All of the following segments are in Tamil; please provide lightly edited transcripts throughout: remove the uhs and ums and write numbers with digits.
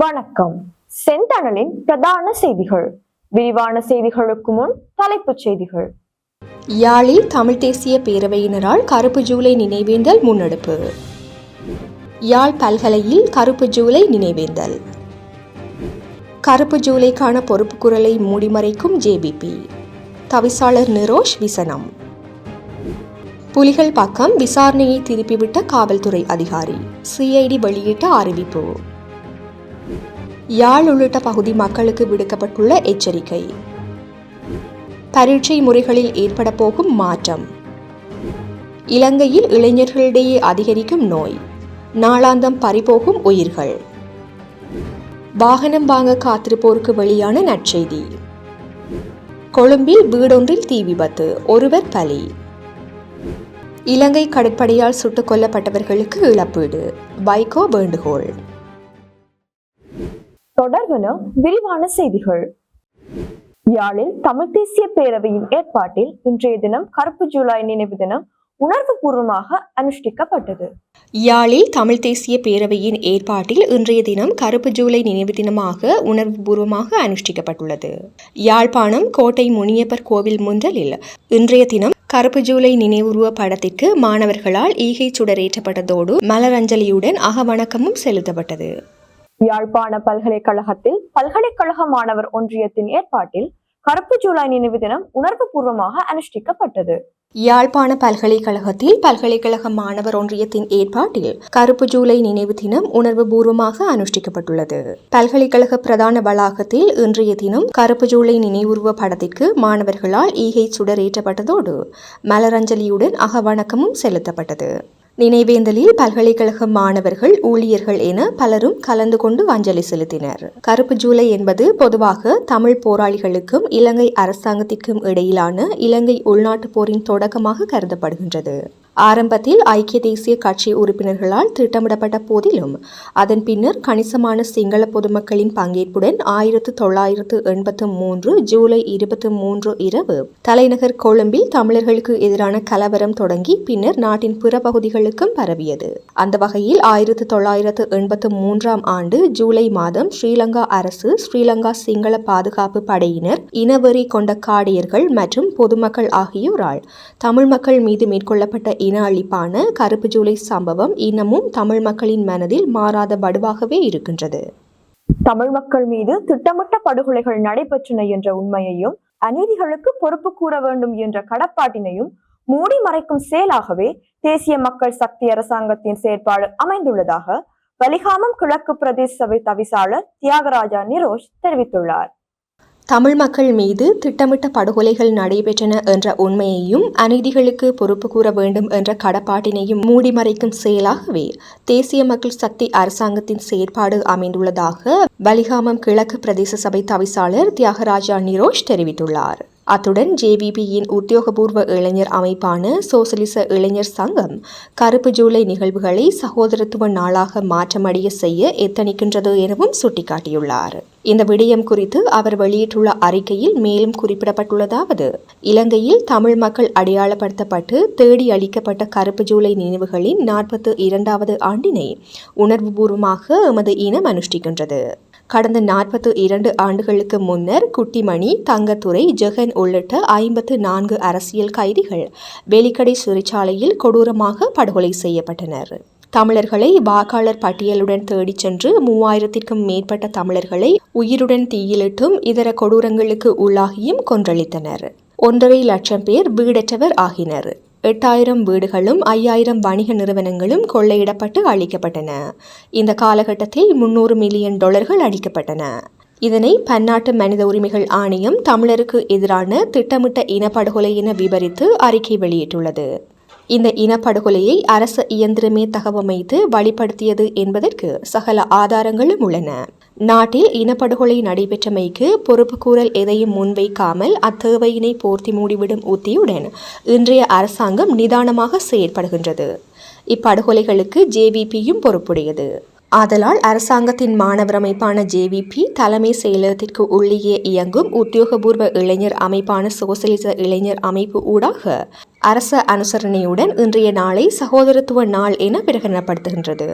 வணக்கம். செந்தணலின் பிரதான செய்திகள். விரிவான செய்திகளுக்கு முன் தலைப்புச் செய்திகள். யாழில் தமிழ் தேசிய பேரவையினரால் கருப்பு ஜூலை நினைவேந்தல் முன்னெடுப்பு. யாழ் பல்கலையில் கருப்பு ஜூலை நினைவேந்தல். கருப்பு ஜூலைக்கான பொறுப்பு குரலை மூடிமறைக்கும் ஜேவிபி. தவிசாளர் நிரோஷ் விசனம். புலிகள் பக்கம் விசாரணையை திருப்பிவிட்ட காவல்துறை அதிகாரி. சிஐடி வெளியிட்ட அறிவிப்பு. யாழ் உள்ளிட்ட பகுதி மக்களுக்கு விடுக்கப்பட்டுள்ள எச்சரிக்கை. பரீட்சை முறைகளில் ஏற்பட போகும் மாற்றம். இலங்கையில் இளைஞர்களிடையே அதிகரிக்கும் நோய். நாளாந்தம் பறிபோகும் உயிர்கள். வாகனம் வாங்க காத்திருப்போருக்கு வெளியான நற்செய்தி. கொழும்பில் வீடொன்றில் தீ விபத்து, ஒருவர் பலி. இலங்கை கடற்படையால் சுட்டுக் கொல்லப்பட்டவர்களுக்கு இழப்பீடு, வைகோ வேண்டுகோள். தொடர்பென விரிவான செய்திகள். யாழில் தமிழ் தேசிய பேரவையின் ஏற்பாட்டில் இன்றைய தினம் கருப்பு ஜூலை நினைவு தினம் உணர்வு பூர்வமாக அனுஷ்டிக்கப்பட்டது. யாழில் தமிழ் தேசிய பேரவையின் ஏற்பாட்டில் இன்றைய தினம் கருப்பு ஜூலை நினைவு தினமாக உணர்வு பூர்வமாக அனுஷ்டிக்கப்பட்டுள்ளது. யாழ்ப்பாணம் கோட்டை முனியப்பர் கோவில் முன்றலில் இன்றைய தினம் கருப்பு ஜூலை நினைவுருவ படத்திற்கு மாணவர்களால் ஈகை சுடரேற்றப்பட்டதோடு மலரஞ்சலியுடன் அகவணக்கமும் செலுத்தப்பட்டது. யாழ்ப்பாண பல்கலைக்கழகத்தில் பல்கலைக்கழக மாணவர் ஒன்றியத்தின் ஏற்பாட்டில் கருப்பு ஜூலை நினைவு தினம் உணர்வு பூர்வமாக அனுஷ்டிக்கப்பட்டது. யாழ்ப்பாண பல்கலைக்கழகத்தில் பல்கலைக்கழக மாணவர் ஒன்றியத்தின் ஏற்பாட்டில் கருப்பு ஜூலை நினைவு தினம் உணர்வு பூர்வமாக அனுஷ்டிக்கப்பட்டுள்ளது. பல்கலைக்கழக பிரதான வளாகத்தில் இன்றைய தினம் கருப்பு ஜூலை நினைவுருவ படத்திற்கு மாணவர்களால் ஈகை சுடரேற்றப்பட்டதோடு மலரஞ்சலியுடன் அகவணக்கமும் செலுத்தப்பட்டது. நினைவேந்தலில் பல்கலைக்கழக மாணவர்கள், ஊழியர்கள் என பலரும் கலந்து கொண்டு அஞ்சலி செலுத்தினர். கருப்பு ஜூலை என்பது பொதுவாக தமிழ் போராளிகளுக்கும் இலங்கை அரசாங்கத்திற்கும் இடையிலான இலங்கை உள்நாட்டு போரின் தொடக்கமாக கருதப்படுகின்றது. ஆரம்பத்தில் ஐக்கிய தேசிய கட்சி உறுப்பினர்களால் திட்டமிடப்பட்ட போதிலும் அதன் பின்னர் கணிசமான சிங்கள பொதுமக்களின் பங்கேற்புடன் 1983 ஜூலை 23 இரவு தலைநகர் கொழும்பில் தமிழர்களுக்கு எதிரான கலவரம் தொடங்கி பின்னர் நாட்டின் பிற பகுதிகளுக்கும் பரவியது. அந்த வகையில் 1983 ஆண்டு ஜூலை மாதம் ஸ்ரீலங்கா அரசு ஸ்ரீலங்கா சிங்கள பாதுகாப்பு படையினர், இனவெறி கொண்ட காடியர்கள் மற்றும் பொதுமக்கள் ஆகியோரால் தமிழ் மக்கள் மீது மேற்கொள்ளப்பட்ட இன அழிப்பான கருப்பு ஜூலை சம்பவம் இன்னமும் தமிழ் மக்களின் மனதில் மாறாத வடுவாகவே இருக்கின்றது. தமிழ் மக்கள் மீது திட்டமிட்ட படுகொலைகள் நடைபெற்றன என்ற உண்மையையும் அநீதிகளுக்கு பொறுப்பு கூற வேண்டும் என்ற கடப்பாட்டினையும் மூடி மறைக்கும் செயலாகவே தேசிய மக்கள் சக்தி அரசாங்கத்தின் செயற்பாடு அமைந்துள்ளதாக வலிகாமம் கிழக்கு பிரதேச சபை தவிசாளர் தியாகராஜா நிரோஷ் தெரிவித்துள்ளார். தமிழ் மக்கள் மீது திட்டமிட்ட படுகொலைகள் நடைபெற்றன என்ற உண்மையையும் அநீதிகளுக்கு பொறுப்பு கூற வேண்டும் என்ற கடப்பாட்டினையும் மூடிமறைக்கும் செயலாகவே தேசிய மக்கள் சக்தி அரசாங்கத்தின் செயற்பாடு அமைந்துள்ளதாக வலிகாமம் கிழக்கு பிரதேச சபை தவிசாளர் தியாகராஜா நிரோஷ் தெரிவித்துள்ளார். அத்துடன் ஜேவிபியின் உத்தியோகபூர்வ இளைஞர் அமைப்பான சோசலிச இளைஞர் சங்கம் கருப்பு ஜூலை நிகழ்வுகளை சகோதரத்துவ நாளாக மாற்றமடைய செய்ய எத்தனிக்கின்றது எனவும் சுட்டிக்காட்டியுள்ளார். இந்த விடயம் குறித்து அவர் வெளியிட்டுள்ள அறிக்கையில் மேலும் குறிப்பிடப்பட்டுள்ளதாவது: இலங்கையில் தமிழ் மக்கள் அடையாளப்படுத்தப்பட்டு தேடி அளிக்கப்பட்ட கருப்பு ஜூலை நினைவுகளின் 42வது ஆண்டினை உணர்வுபூர்வமாக எமது இனம் அனுஷ்டிக்கின்றது. கடந்த 42 ஆண்டுகளுக்கு முன்னர் குட்டிமணி, தங்கத்துறை, ஜெகன் உள்ளிட்ட 54 அரசியல் கைதிகள் வேலிக்கடை சிறைச்சாலையில் கொடூரமாக படுகொலை செய்யப்பட்டனர். தமிழர்களை வாக்காளர் பட்டியலுடன் தேடிச் சென்று 3000க்கும் மேற்பட்ட தமிழர்களை உயிருடன் தீயிலிட்டும் இதர கொடூரங்களுக்கு உள்ளாகியும் கொன்றளித்தனர். 1.5 லட்சம் பேர் வீடற்றவர் ஆகினர். 8000 வீடுகளும் 5000 வணிக நிறுவனங்களும் கொள்ளையிடப்பட்டு அழிக்கப்பட்டன. இந்த காலகட்டத்தில் $300 மில்லியன் அளிக்கப்பட்டன. இதனை பன்னாட்டு மனித உரிமைகள் ஆணையம் தமிழருக்கு எதிரான திட்டமிட்ட இனப்படுகொலை என விவரித்து அறிக்கை வெளியிட்டுள்ளது. இந்த இனப்படுகொலையை அரச இயந்திரமே தகவமைத்து வழிப்படுத்தியது என்பதற்கு சகல ஆதாரங்களும் உள்ளன. நாட்டில் இனப்படுகொலை நடைபெற்றமைக்கு பொறுப்பு கூறல் எதையும் முன்வைக்காமல் அத்தேவையினை போர்த்தி மூடிவிடும் உத்தியுடன் இன்றைய அரசாங்கம் நிதானமாக செயற்படுகின்றது. இப்படுகொலைகளுக்கு ஜேவிபியும் பொறுப்புடையது. ஆதலால் அரசாங்கத்தின் மாணவர் அமைப்பான ஜேவிபி தலைமை செயலகத்திற்கு உள்ளேயே இயங்கும் உத்தியோகபூர்வ இளைஞர் அமைப்பான சோசலிச இளைஞர் அமைப்பு ஊடாக அரச அனுசரணையுடன் இன்றைய நாளை சகோதரத்துவ நாள் என பிரகடனப்படுத்துகின்றது.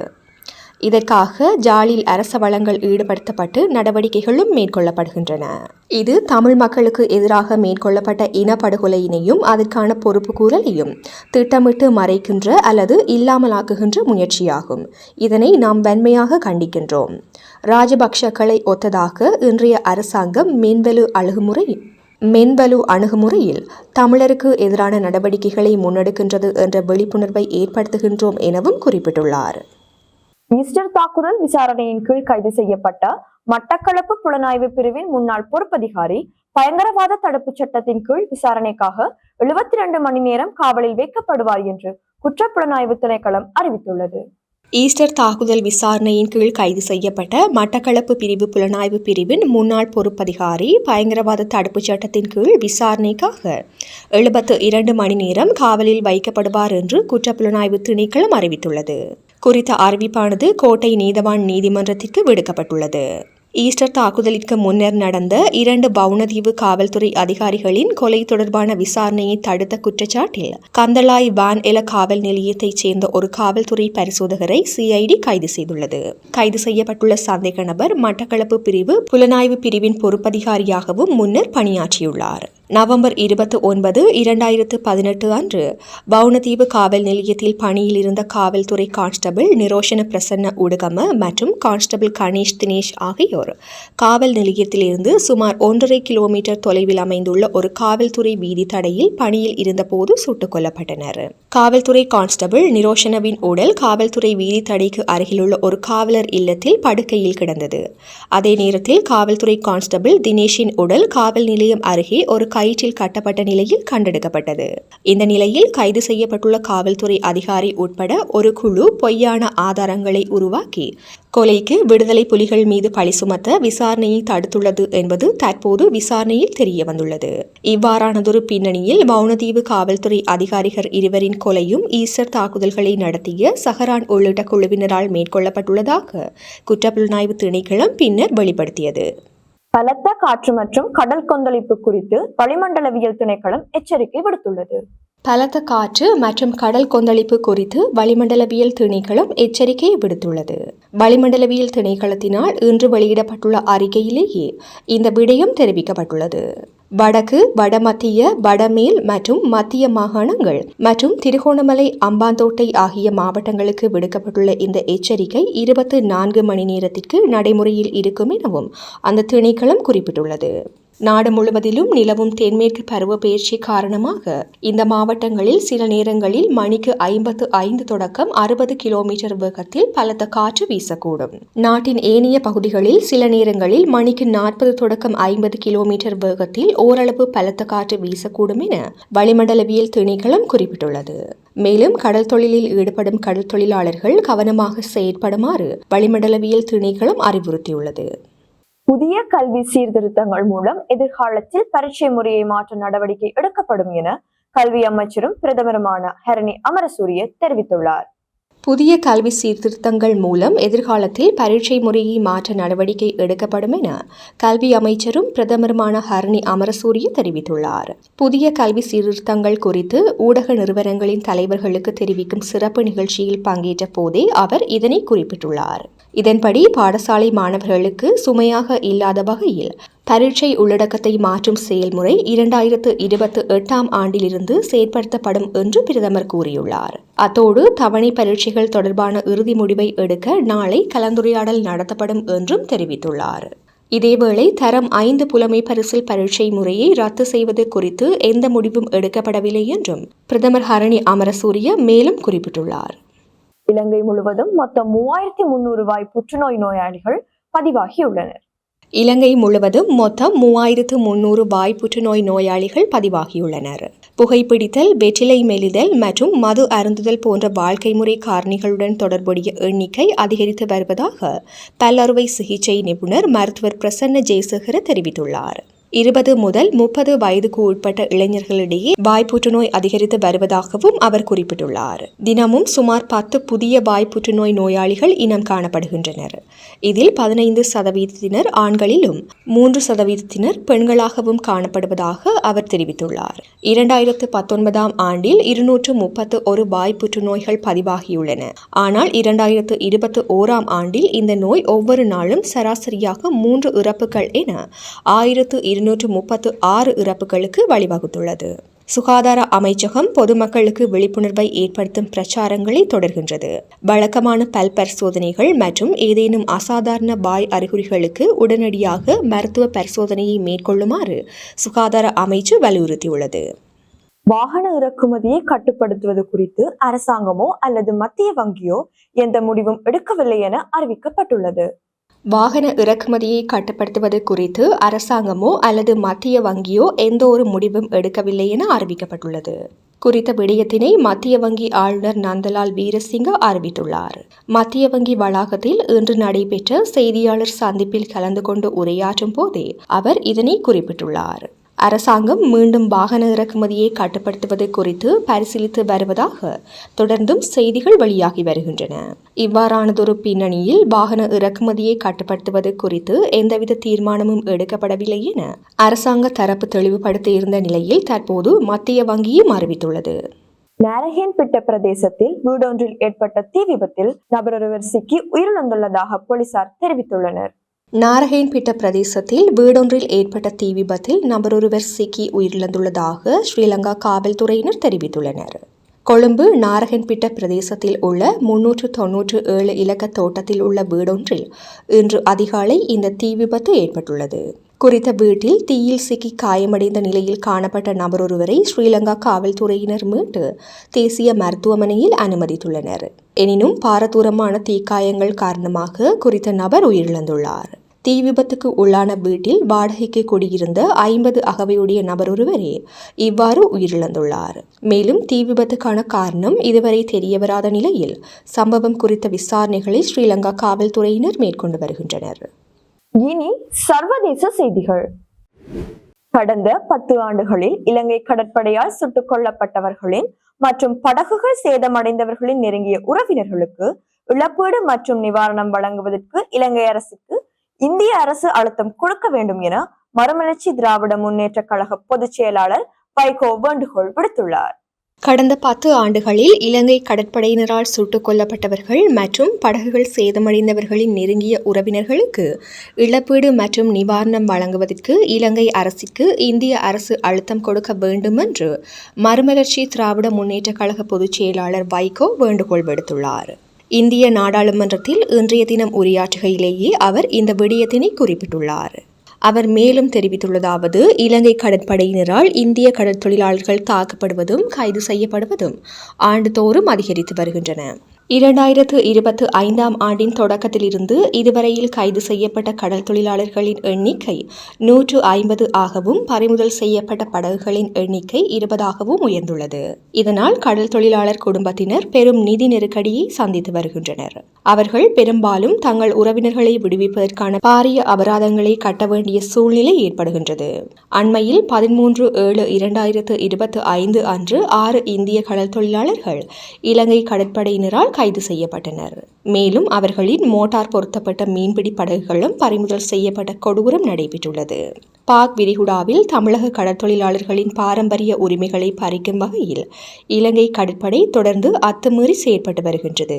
இதற்காக ஜாலில் அரச வளங்கள் ஈடுபடுத்தப்பட்டு நடவடிக்கைகளும் மேற்கொள்ளப்படுகின்றன. இது தமிழ் மக்களுக்கு எதிராக மேற்கொள்ளப்பட்ட இனப்படுகொலையினையும் அதற்கான பொறுப்பு கூறலையும் திட்டமிட்டு மறைக்கின்ற அல்லது இல்லாமலாக்குகின்ற முயற்சியாகும். இதனை நாம் வன்மையாக கண்டிக்கின்றோம். ராஜபக்ஷக்களை ஒத்ததாக இன்றைய அரசாங்கம் மென்பலு அணுகுமுறையில் தமிழருக்கு எதிரான நடவடிக்கைகளை முன்னெடுக்கின்றது என்ற விழிப்புணர்வை ஏற்படுத்துகின்றோம் எனவும் குறிப்பிட்டுள்ளார். ஈஸ்டர் தாக்குதல் விசாரணையின் கீழ் கைது செய்யப்பட்ட மட்டக்களப்பு புலனாய்வு பிரிவின் முன்னாள் பொறுப்பதிகாரி பயங்கரவாத தடுப்பு சட்டத்தின் கீழ் விசாரணைக்காக 72 மணி நேரம் காவலில் வைக்கப்படுவார் என்று குற்றப்புலனாய்வு திணைக்களம் அறிவித்துள்ளது. ஈஸ்டர் தாக்குதல் விசாரணையின் கீழ் கைது செய்யப்பட்ட மட்டக்களப்பு பிரிவு புலனாய்வு பிரிவின் முன்னாள் பொறுப்பதிகாரி பயங்கரவாத தடுப்பு சட்டத்தின் கீழ் விசாரணைக்காக 72 மணி நேரம் காவலில் வைக்கப்படுவார் என்று குற்றப்புலனாய்வு திணைக்களம் அறிவித்துள்ளது. குறித்த அறிவிப்பானது கோட்டை நீதவான் நீதிமன்றத்திற்கு விடுக்கப்பட்டுள்ளது. ஈஸ்டர் தாக்குதலிற்கு முன்னர் நடந்த 2 பவுனதீவு காவல்துறை அதிகாரிகளின் கொலை தொடர்பான விசாரணையை தடுத்த குற்றச்சாட்டில் கந்தளாய் வான் எல காவல் நிலையத்தைச் சேர்ந்த ஒரு காவல்துறை பரிசோதகரை சிஐடி கைது செய்துள்ளது. கைது செய்யப்பட்டுள்ள சந்தேக நபர் மட்டக்களப்பு பிரிவு புலனாய்வு பிரிவின் பொறுப்பதிகாரியாகவும் முன்னர் பணியாற்றியுள்ளார். நவம்பர் 29, 2018 அன்று பவுனதீவு காவல் நிலையத்தில் பணியில் இருந்த காவல்துறை கான்ஸ்டபிள் நிரோஷன பிரசன்ன உடுகம மற்றும் கான்ஸ்டபிள் கணேஷ் தினேஷ் ஆகியோர் காவல் நிலையத்திலிருந்து சுமார் 1.5 கிலோமீட்டர் தொலைவில் அமைந்துள்ள ஒரு காவல்துறை வீதி தடையில் பணியில் இருந்தபோது சுட்டுக் கொல்லப்பட்டனர். காவல்துறை கான்ஸ்டபிள் நிரோஷனவின் உடல் காவல்துறை வீதி தடைக்கு அருகிலுள்ள ஒரு காவலர் இல்லத்தில் படுக்கையில் கிடந்தது. அதே நேரத்தில் காவல்துறை கான்ஸ்டபிள் தினேஷின் உடல் காவல் நிலையம் அருகே ஒரு கயிற்றில் கட்டப்பட்ட நிலையில் கண்டெடுக்கப்பட்டது. இந்த நிலையில் கைது செய்யப்பட்டுள்ள காவல்துறை அதிகாரி உட்பட ஒரு குழு பொய்யான ஆதாரங்களை உருவாக்கி கொலைக்கு விடுதலை புலிகள் மீது பழி சுமத்த விசாரணையை தடுத்துள்ளது என்பது தற்போது விசாரணையில் தெரிய வந்துள்ளது. இவ்வாறானதொரு பின்னணியில் வவுனதீவு காவல்துறை அதிகாரிகள் இருவரின் கொலையும் ஈஸ்டர் தாக்குதல்களை நடத்திய சஹரான் உள்ளிட்ட குழுவினரால் மேற்கொள்ளப்பட்டுள்ளதாக குற்றப்புலனாய்வு திணைக்களம் பின்னர் வெளிப்படுத்தியது. பலத்த காற்று மற்றும் கடல் கொந்தளிப்பு குறித்து வளிமண்டலவியல் திணைக்களம் எச்சரிக்கை விடுத்துள்ளது. பலத்த காற்று மற்றும் கடல் கொந்தளிப்பு குறித்து வளிமண்டலவியல் திணைக்களம் எச்சரிக்கை விடுத்துள்ளது. வளிமண்டலவியல் திணைக்களத்தினால் இன்று வெளியிடப்பட்டுள்ள அறிக்கையிலேயே இந்த விடயம் தெரிவிக்கப்பட்டுள்ளது. வடக்கு, வடமத்திய, வடமேல் மற்றும் மத்திய மாகாணங்கள் மற்றும் திருகோணமலை, அம்பாந்தோட்டை ஆகிய மாவட்டங்களுக்கு விடுக்கப்பட்டுள்ள இந்த எச்சரிக்கை 24 மணி நேரத்திற்கு நடைமுறையில் இருக்கும் எனவும் அந்த திணைக்களம் குறிப்பிட்டுள்ளது. நாடு முழுவதிலும் நிலவும் தென்மேற்கு பருவப்பெயர்ச்சி காரணமாக இந்த மாவட்டங்களில் சில நேரங்களில் மணிக்கு 55 தொடக்கம் 60 கிலோமீட்டர் வேகத்தில் பலத்த காற்று வீசக்கூடும். நாட்டின் ஏனைய பகுதிகளில் சில நேரங்களில் மணிக்கு 40 தொடக்கம் 50 கிலோமீட்டர் வேகத்தில் ஓரளவு பலத்த காற்று வீசக்கூடும் என வளிமண்டலவியல் திணைக்களம் குறிப்பிட்டுள்ளது. மேலும் கடல் தொழிலில் ஈடுபடும் கடல் தொழிலாளர்கள் கவனமாக செயற்படுமாறு வளிமண்டலவியல் திணைக்களம் அறிவுறுத்தியுள்ளது. புதிய கல்வி சீர்திருத்தங்கள் மூலம் எதிர்காலத்தில் பரீட்சை முறையை மாற்ற நடவடிக்கை எடுக்கப்படும் என கல்வி அமைச்சரும் பிரதமருமான ஹரணி அமரசூரிய தெரிவித்துள்ளார். புதிய கல்வி சீர்திருத்தங்கள் மூலம் எதிர்காலத்தில் பரீட்சை முறையை மாற்ற நடவடிக்கை எடுக்கப்படும் என கல்வி அமைச்சரும் பிரதமருமான ஹரணி அமரசூரிய தெரிவித்துள்ளார். புதிய கல்வி சீர்திருத்தங்கள் குறித்து ஊடக நிறுவனங்களின் தலைவர்களுக்கு தெரிவிக்கும் சிறப்பு நிகழ்ச்சியில் பங்கேற்ற போதே அவர் இதனை குறிப்பிட்டுள்ளார். இதன்படி பாடசாலை மாணவர்களுக்கு சுமையாக இல்லாத வகையில் பரீட்சை உள்ளடக்கத்தை மாற்றும் செயல்முறை 2028ஆம் ஆண்டிலிருந்து செயற்படுத்தப்படும் என்று பிரதமர் கூறியுள்ளார். அத்தோடு தவணை பரீட்சைகள் தொடர்பான இறுதி முடிவை எடுக்க நாளை கலந்துரையாடல் நடத்தப்படும் என்றும் தெரிவித்துள்ளார். இதேவேளை தரம் 5 புலமை பரிசில் பரீட்சை முறையை ரத்து செய்வது குறித்து எந்த முடிவும் எடுக்கப்படவில்லை என்றும் பிரதமர் ஹரணி அமரசூரிய மேலும் குறிப்பிட்டுள்ளார். இலங்கை முழுவதும் மொத்தம் 3300 வாய் புற்றுநோய் நோயாளிகள் பதிவாகியுள்ளனர். இலங்கை முழுவதும் மொத்தம் 3300 வாய் புற்றுநோய் நோயாளிகள் பதிவாகியுள்ளனர். புகைப்பிடித்தல், வெற்றிலை மெலிதல் மற்றும் மது அருந்துதல் போன்ற வாழ்க்கை முறை காரணிகளுடன் தொடர்புடைய எண்ணிக்கை அதிகரித்து வருவதாக பல்லறுவை சிகிச்சை நிபுணர் மருத்துவர் பிரசன்ன ஜெயசேகர தெரிவித்துள்ளார். 20 முதல் 30 வயதுக்கு உட்பட்ட இளைஞர்களிடையே வாய் புற்றுநோய் அதிகரித்து வருவதாகவும் அவர் குறிப்பிட்டுள்ளார். தினமும் சுமார் 10 புதிய வாய் புற்றுநோய் நோயாளிகள் இனம் காணப்படுகின்றனர். இதில் 15% ஆண்களிலும் 3% பெண்களாகவும் காணப்படுவதாக அவர் தெரிவித்துள்ளார். 2019ஆம் ஆண்டில் 231 வாய் புற்றுநோய்கள் பதிவாகியுள்ளன. ஆனால் 2021ஆம் ஆண்டில் இந்த நோய் ஒவ்வொரு நாளும் சராசரியாக 3 இறப்புகள் என 1236 இறப்புகளுக்கு வழிவகுத்துள்ளது. சுகாதார அமைச்சகம் பொதுமக்களுக்கு விழிப்புணர்வை ஏற்படுத்தும் பிரச்சாரங்களை தொடர்கின்றது. வழக்கமான பல் பரிசோதனைகள் மற்றும் ஏதேனும் அசாதாரண வாய் அறிகுறிகளுக்கு உடனடியாக மருத்துவ பரிசோதனையை மேற்கொள்ளுமாறு சுகாதார அமைச்சு வலியுறுத்தியுள்ளது. வாகன இறக்குமதியை கட்டுப்படுத்துவது குறித்து அரசாங்கமோ அல்லது மத்திய வங்கியோ எந்த முடிவும் எடுக்கவில்லை என அறிவிக்கப்பட்டுள்ளது. வாகன இறக்குமதியை கட்டுப்படுத்துவது குறித்து அரசாங்கமோ அல்லது மத்திய வங்கியோ எந்த ஒரு முடிவும் எடுக்கவில்லை என அறிவிக்கப்பட்டுள்ளது. குறித்த விடயத்தினை மத்திய வங்கி ஆளுநர் நந்தலால் வீரசிங்க அறிவித்துள்ளார். மத்திய வங்கி வளாகத்தில் இன்று நடைபெற்ற செய்தியாளர் சந்திப்பில் கலந்து கொண்டு உரையாற்றும் போதே அவர் இதனை குறிப்பிட்டுள்ளார். அரசாங்கம் மீண்டும் வாகன இறக்குமதியை கட்டுப்படுத்துவது குறித்து பரிசீலித்து வருவதாக தொடர்ந்தும் செய்திகள் வெளியாகி வருகின்றன. இவ்வாறானதொரு பின்னணியில் வாகன இறக்குமதியை கட்டுப்படுத்துவது குறித்து எந்தவித தீர்மானமும் எடுக்கப்படவில்லை என அரசாங்க தரப்பு தெளிவுபடுத்தியிருந்த நிலையில் தற்போது மத்திய வங்கியும் அறிவித்துள்ளது. நாரஹேன்பிட்ட பிரதேசத்தில் வீடொன்றில் ஏற்பட்ட தீ விபத்தில் நபரொருவர் சிக்கி உயிரிழந்துள்ளதாக போலீசார் தெரிவித்துள்ளனர். நாரஹேன்பிட்ட பிரதேசத்தில் வீடொன்றில் ஏற்பட்ட தீ விபத்தில் நபரொருவர் சிக்கி உயிரிழந்துள்ளதாக ஸ்ரீலங்கா காவல்துறையினர் தெரிவித்துள்ளனர். கொழும்பு நாரஹேன்பிட்ட பிரதேசத்தில் உள்ள 397 இலக்க தோட்டத்தில் உள்ள வீடொன்றில் இன்று அதிகாலை இந்த தீ விபத்து ஏற்பட்டுள்ளது. குறித்த வீட்டில் தீயில் சிக்கி காயமடைந்த நிலையில் காணப்பட்ட நபரொருவரை ஸ்ரீலங்கா காவல்துறையினர் மீட்டு தேசிய மருத்துவமனையில் அனுமதித்துள்ளனர். எனினும் பாரதூரமான தீக்காயங்கள் காரணமாக குறித்த நபர் உயிரிழந்துள்ளார். தீ விபத்துக்கு உள்ளான வீட்டில் வாடகைக்கு குடியிருந்த 50 அகவையுடைய நபரொருவரே இவ்வாறு உயிரிழந்துள்ளார். மேலும் தீ விபத்துக்கான காரணம் இதுவரை தெரியவராத நிலையில் சம்பவம் குறித்த விசாரணைகளை ஸ்ரீலங்கா காவல்துறையினர் மேற்கொண்டு வருகின்றனர். இனி சர்வதேச செய்திகள். கடந்த 10 ஆண்டுகளில் இலங்கை கடற்படையால் சுட்டுக் கொல்லப்பட்டவர்களின் மற்றும் படகுகள் சேதமடைந்தவர்களின் நெருங்கிய உறவினர்களுக்கு இழப்பீடு மற்றும் நிவாரணம் வழங்குவதற்கு இலங்கை அரசுக்கு இந்திய அரசு அழுத்தம் கொடுக்க வேண்டும் என மறுமலர்ச்சி திராவிட முன்னேற்ற கழக பொதுச் செயலாளர் வைகோ வேண்டுகோள் விடுத்துள்ளார். கடந்த 10 ஆண்டுகளில் இலங்கை கடற்படையினரால் சுட்டுக் கொல்லப்பட்டவர்கள் மற்றும் படகுகள் சேதமடைந்தவர்களின் நெருங்கிய உறவினர்களுக்கு இழப்பீடு மற்றும் நிவாரணம் வழங்குவதற்கு இலங்கை அரசுக்கு இந்திய அரசு அழுத்தம் கொடுக்க வேண்டும் என்று மறுமலர்ச்சி திராவிட முன்னேற்ற கழக பொதுச் செயலாளர் வைகோ வேண்டுகோள் விடுத்துள்ளார். இந்திய நாடாளுமன்றத்தில் இன்றைய தினம் உரையாற்றுகையிலேயே அவர் இந்த விடயத்தினை குறிப்பிட்டுள்ளார். அவர் மேலும் தெரிவித்துள்ளதாவது, இலங்கை கடற்படையினரால் இந்திய கடல் தொழிலாளர்கள் தாக்கப்படுவதும் கைது செய்யப்படுவதும் ஆண்டுதோறும் அதிகரித்து வருகின்றன. 2025ஆம் ஆண்டின் தொடக்கத்திலிருந்து இதுவரையில் கைது செய்யப்பட்ட கடல் தொழிலாளர்களின் எண்ணிக்கை 150 ஆகவும் பறிமுதல் செய்யப்பட்ட படகுகளின் எண்ணிக்கை 20 ஆகவும் உயர்ந்துள்ளது. இதனால் கடல் தொழிலாளர் குடும்பத்தினர் பெரும் நிதி நெருக்கடியை சந்தித்து வருகின்றனர். அவர்கள் பெரும்பாலும் தங்கள் உறவினர்களை விடுவிப்பதற்கான பாரிய அபராதங்களை கட்ட வேண்டிய சூழ்நிலை ஏற்படுகின்றது. அண்மையில் 13/7/2025 அன்று 6 இந்திய கடல் தொழிலாளர்கள் இலங்கை கடற்படையினரால் கைது செய்யப்பட்டனர். மேலும் அவர்களின் மோட்டார் பொருத்தப்பட்ட மீன்பிடி படகுகளும் பறிமுதல் செய்யப்பட்ட கொடூரம் நடைபெற்றுள்ளது. பாக் விரிகுடாவில் தமிழக கடற்தொழிலாளர்களின் பாரம்பரிய உரிமைகளை பறிக்கும் வகையில் இலங்கை கடற்படை தொடர்ந்து அத்துமீறி செயற்பட்டு வருகின்றது.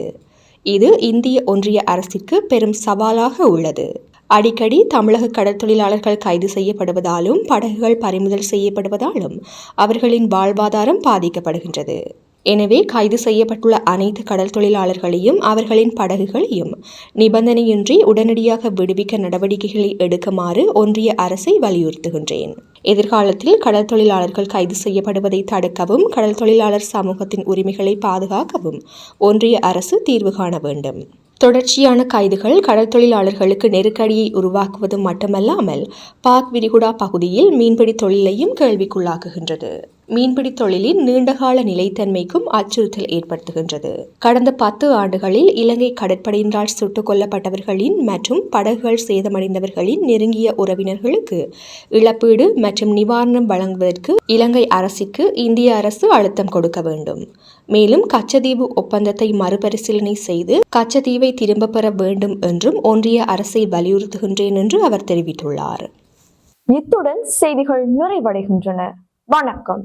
இது இந்திய ஒன்றிய அரசிற்கு பெரும் சவாலாக உள்ளது. அடிக்கடி தமிழக கடற்தொழிலாளர்கள் கைது செய்யப்படுவதாலும் படகுகள் பறிமுதல் செய்யப்படுவதாலும் அவர்களின் வாழ்வாதாரம் பாதிக்கப்படுகின்றது. எனவே கைது செய்யப்பட்டுள்ள அனைத்து கடல் தொழிலாளர்களையும் அவர்களின் படகுகளையும் நிபந்தனையின்றி உடனடியாக விடுவிக்க நடவடிக்கைகளை எடுக்குமாறு ஒன்றிய அரசை வலியுறுத்துகின்றேன். எதிர்காலத்தில் கடல் தொழிலாளர்கள் கைது செய்யப்படுவதை தடுக்கவும் கடல் தொழிலாளர் சமூகத்தின் உரிமைகளை பாதுகாக்கவும் ஒன்றிய அரசு தீர்வு காண வேண்டும். தொடர்ச்சியான கைதுகள் கடல் தொழிலாளர்களுக்கு நெருக்கடியை உருவாக்குவது மட்டுமல்லாமல் பாக் விரிகுடா பகுதியில் மீன்பிடி தொழிலையும் கேள்விக்குள்ளாக்குகின்றது. மீன்பிடி தொழிலின் நீண்டகால நிலைத்தன்மைக்கும் அச்சுறுத்தல் ஏற்படுத்துகின்றது. கடந்த 10 ஆண்டுகளில் இலங்கை கடற்படையினரால் சுட்டுக் கொல்லப்பட்டவர்களின் மற்றும் படகுகள் சேதமடைந்தவர்களின் நெருங்கிய உறவினர்களுக்கு இழப்பீடு மற்றும் நிவாரணம் வழங்குவதற்கு இலங்கை அரசுக்கு இந்திய அரசு அழுத்தம் கொடுக்க வேண்டும். மேலும் கச்சத்தீவு ஒப்பந்தத்தை மறுபரிசீலனை செய்து கச்சத்தீவை திரும்ப பெற வேண்டும் என்றும் ஒன்றிய அரசை வலியுறுத்துகின்றேன் என்று அவர் தெரிவித்துள்ளார். இத்துடன் செய்திகள் நிறைவடைகின்றன. வணக்கம்.